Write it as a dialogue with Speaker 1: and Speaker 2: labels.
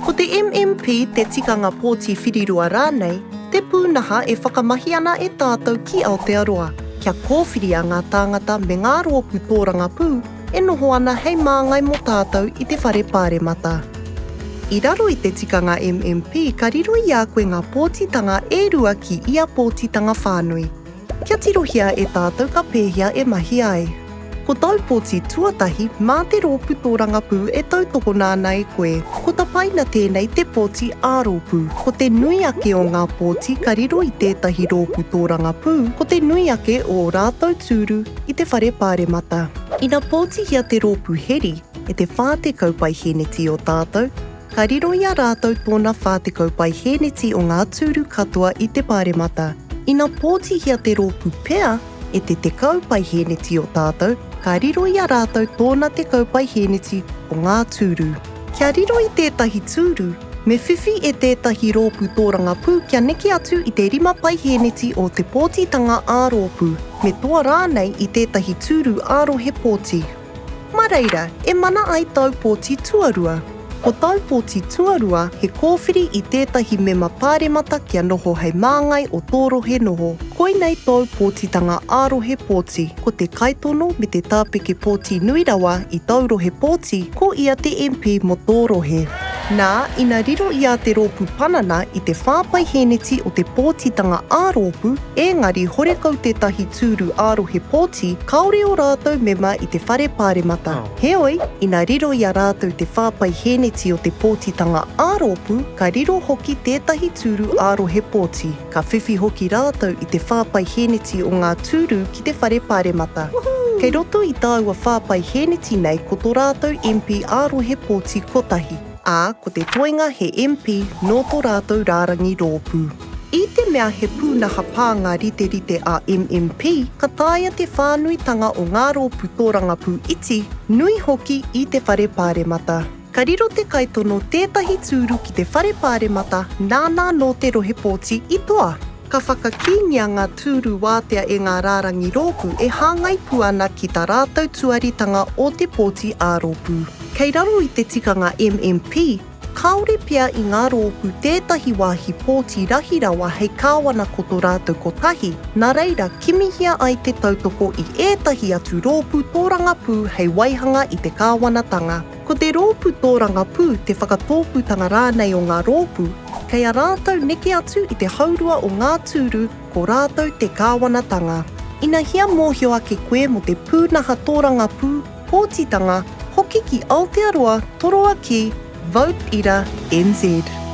Speaker 1: Ko te MMP te Tikanga Pōti Whirirua rānei, te pūnaha e whakamahia ana e tātou ki Aotearoa, kia kōwhiria ngā tāngata me ngā rōpū tōrangapū e noho ana hei māngai mo tātou i te whare Pāremata. I raro i te tikanga MMP, ka riro i a koe ngā pōtitanga e rua ki ia pōtitanga whānui. Kia tirohia e tātou ka pēhia e mahi ai. Ko tau pōti tuatahi, mā te rōpū tōrangapū e tautoko nāna e koe. Ko ta paina tēnei te pōti ā-rōpū. Ko te nui ake o ngā pōti, ka riro i tētahi rōpū tōrangapū. Ko te nui ake o rātou tūru i te whare Pāremata. Ina pōti hia te rōpū heri, e te whāte kaupai heneti o tātou. Ka riro i a rātou tōna whāte kaupai heneti o ngā tūru katoa i te Pāremata. Ina pōti hia te rōpū pea, e te kaupai heneti o tātou. Ka riro i a rātou tōna te kaupai heneti o ngā tūru. Kia riro i tētahi tūru, me whiwhi e tētahi rōpū tōrangapū kia neke atu i te rima pai heneti o te pōtitanga ā-rōpū, me toa rānei i tētahi tūru ārohe pōti. Mā reira, e mana ai tau pōti tuarua. Ko tau pōti tuarua, he kōwhiri i tētahi mema Pāremata kia noho hei māngai o tōrohe noho. Koinei tau pōtitanga ārohe pōti, ko te kaitono me te tāpeke pōti nui rawa i taurohe pōti, ko ia te MP mo tōrohe. Nā, ina riro i a te rōpū panana i te whāpai heneti o te pōtitanga ā-rōpū, engari horekau tētahi tūru ārohe pōti, kaore o rātou mema i te whare Pāremata. Heoi, ina riro i a rātou te whāpai heneti o te pōtitanga ā-rōpū, ka riro hoki tētahi tūru ārohe pōti. Ka whiwhi hoki rātou i te whāpai heneti o ngā tūru ki te whare Pāremata. Kei roto i tāua whāpai heneti nei ko tō rātou MP ārohe pōti kotahi. Ā, ko te toenga he MP no tō rātou rārangi rōpū. I te mea he pūnaha pānga rite a MMP, ka tāia te whānuitanga o ngā rōpū tōrangapū iti, nui hoki i te whare Pāremata. Ka riro te kaitono tētahi tūru ki te whare Pāremata, nāna no te rohe pōti i toa. Ka whakakinia ngā tūru wātea e ngā rārangi rōpū e hāngai puana ki tā rātou tuaritanga o te pōti ā-rōpū. Kei raro i te tikanga MMP, kaore pia i ngā rōpū tētahi wāhi pōti rahi rawa hei kāwana ko tō rātou kotahi, nā reira kimihia ai te tautoko i ētahi atu rōpū tōrangapū hei waihanga i te kāwanatanga. Ko te rōpū tōrangapū, te whakatōpūtanga rānei o ngā rōpū, kei a rātou neke atu i te haurua o ngā tūru ko rātou te kāwanatanga. Ina hia mōhio ake koe mo te pūnaha tōrangapū, pōtitanga, hoki ki Aotearoa, toroa ki Vote Ira NZ.